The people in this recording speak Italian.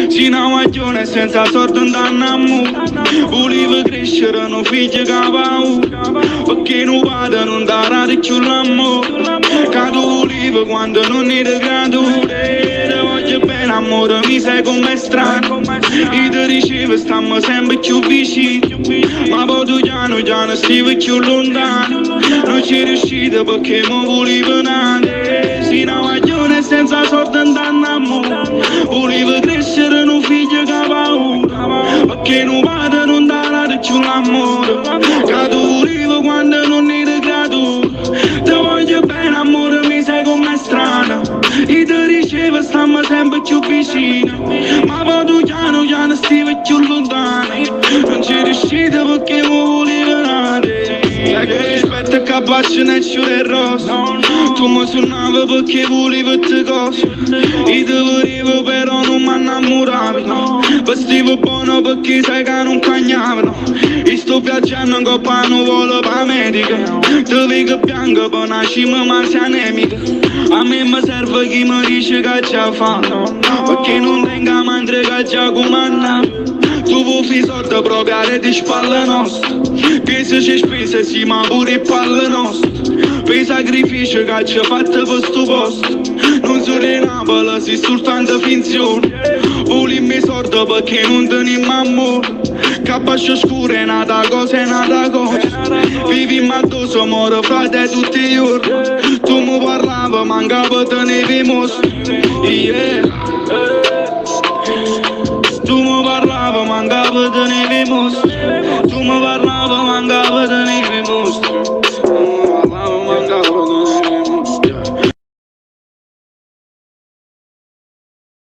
Si una guaglione senza sorte andannamo. Volevo crescere, non figlio che paura. Perché non vado, non darà più l'amore. Che tu volevo quando non ero creature. Ti voglio bene amore, mi sai come strano. Io ti ricevo, stiamo sempre più vicini. Ma poi tu piano piano stivi più lontano. Non ci riuscite perché mi volevo nare. Si una guaglione senza sorte andannamo. Volevo crescere un figlio che paura. Perché non vado, non darà più l'amore. Che tu volevo quando non ero creatura. Ti voglio bene amore, mi sai come strana. Io ti ricevo, stiamo sempre più vicini. Ma poi tu piano piano stivi più lontano. Non ci riuscite perché mi volevo nare. Che rispetto che bacio nel cielo rosso. Tu mi suonavi perché volevo te cose. Io ti volevo però non mi innamoravo. Vestivo buono perché sai che non cagnavano. E sto viaggiando in coppa non volo per medica. Ti vedo bianco per una cima ma sei anemica. A me mi serve chi mi dice che c'è fatto. Perché non tengo mentre che c'è comanda. Tu vuoi soldi proprio a di spalle nostre. Pensa c'è spese sì ma pure palle nostre. Per i sacrifici che ci hai fatto per sto posto. Non sono in Napoli, si soltanto finzione. Volimmi soldi perché non teniamo amore. Capaccio scuro è nata cosa, è nata cosa. Vivi ma tu so moro frate tutti i giorni. Tu mi parlavi, mancava tenevi mostri. Yeah.